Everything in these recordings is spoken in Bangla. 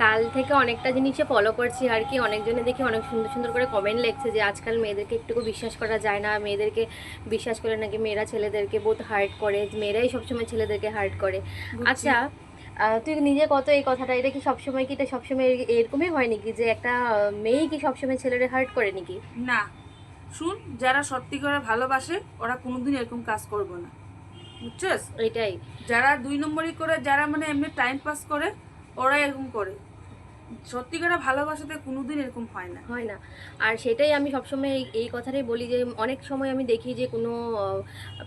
কাল থেকে অনেকটা জিনিসে ফলো করছি আর কি। অনেকজনে দেখি অনেক সুন্দর সুন্দর করে কমেন্ট লিখছে যে আজকাল মেয়েদেরকে একটুকু বিশ্বাস করা যায় না, মেয়েদেরকে বিশ্বাস করে নাকি মেয়েরা ছেলেদেরকে বহুত হার্ট করে, মেয়েরাই সবসময় ছেলেদেরকে হার্ট করে। বুঝছি। আচ্ছা, তুই নিজে কত এই কথাটা, এটা কি সবসময়, কি এটা সবসময় এরকমই হয় নাকি যে একটা মেয়েই কি সবসময় ছেলেরা হার্ট করে নাকি? না, শুন, যারা সত্যি করে ভালোবাসে ওরা কোনোদিন এরকম কাজ করবে না, বুঝছস? এটাই। যারা দুই নম্বরই করে, যারা মানে এমনি টাইম পাস করে, ওরা এরকম করে। সত্যি করে ভালোবাসাতে কোনোদিন এরকম হয় না। হয় না। আর সেটাই আমি সবসময় এই কথাটাই বলি যে অনেক সময় আমি দেখি যে কোনো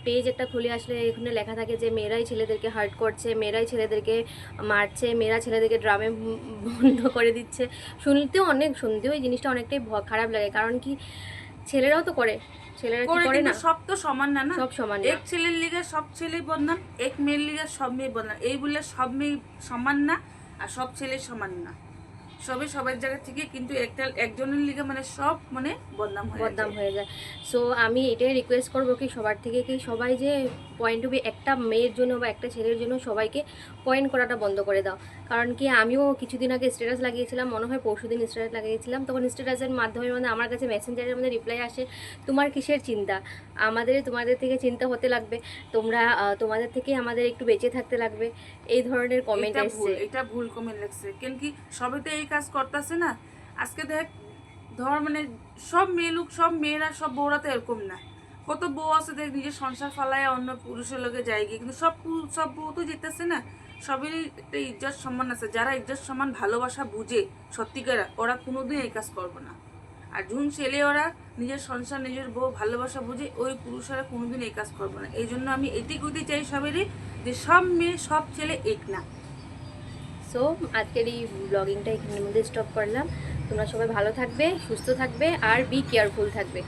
পেজ একটা খুলে আসলে এখানে লেখা থাকে যে মেয়েরাই ছেলেদেরকে হার্ট করছে, মেয়েরাই ছেলেদেরকে মারছে, মেয়েরা ছেলেদেরকে ড্রামে বন্ধ করে দিচ্ছে। শুনতেও এই জিনিসটা অনেকটাই খারাপ লাগে। কারণ কি, ছেলেরাও তো করে, ছেলেরা কি করে, করে কিন্তু না? সব তো সমান না, না। সব সমান না। এক ছেলের লিগে সব ছেলেই বদনাম, এক মেয়ের লিগে সব মেয়ে বদনাম, এই বলে সব মেয়ে সমান না, আর সব ছেলে সমান না। সবে সবার জায়গা থেকে, কিন্তু একজনের লিগে মানে সব মানে বদনাম হয়ে বদনাম যায়। হয়ে যায়। সো আমি এটাই রিকোয়েস্ট করবো কি সবার থেকে, কি সবাই যে পয়েন্ট টু বি একটা মেয়ের জন্য বা একটা ছেলের জন্য সবাইকে পয়েন্ট করাটা বন্ধ করে দাও। কারণ কি, আমিও কিছুদিন আগে স্ট্যাটাস লাগিয়েছিলাম, মনে হয় পরশুদিন স্ট্যাটাস লাগিয়েছিলাম, তখন স্ট্যাটাসের মাধ্যমে মানে আমার কাছে মেসেঞ্জারের মধ্যে রিপ্লাই আসে, তোমার কিসের চিন্তা, তোমাদের থেকে চিন্তা হতে লাগবে, তোমাদের থেকে আমাদের একটু বেঁচে থাকতে লাগবে, এই ধরনের কমেন্ট এটা ভুল, এসছে। এটা ভুল কমেন্ট লাগছে। কেন কি, সবে তো এই কাজ করতেছে না। আজকে দেখ, ধর মানে সব মেয়ে লোক, সব মেয়েরা, সব বউরা তো এরকম না। কত বউ আছে দেখ, নিজের সংসার ফালায় অন্য পুরুষের লোকে যায় গিয়ে, কিন্তু সব বউ তো যেতেছে না। সবেরই একটা ইজ্জত সম্মান আছে। যারা ইজ্জত সম্মান ভালোবাসা বুঝে সত্যিকার, ওরা কোনোদিন এই কাজ করবে না। আর যখন ছেলে ওরা নিজের সংসার, নিজের বউ ভালোবাসা বুঝে, ওই পুরুষেরা কোনোদিন এই কাজ করবে না। এই জন্য আমি এটি করতে চাই সবেরই, যে সব মেয়ে সব ছেলে এক না। সো আজকের এই ব্লগিংটা এখানের মধ্যে স্টপ করলাম। তোমরা সবাই ভালো থাকবে, সুস্থ থাকবে, আর বি কেয়ারফুল থাকবে।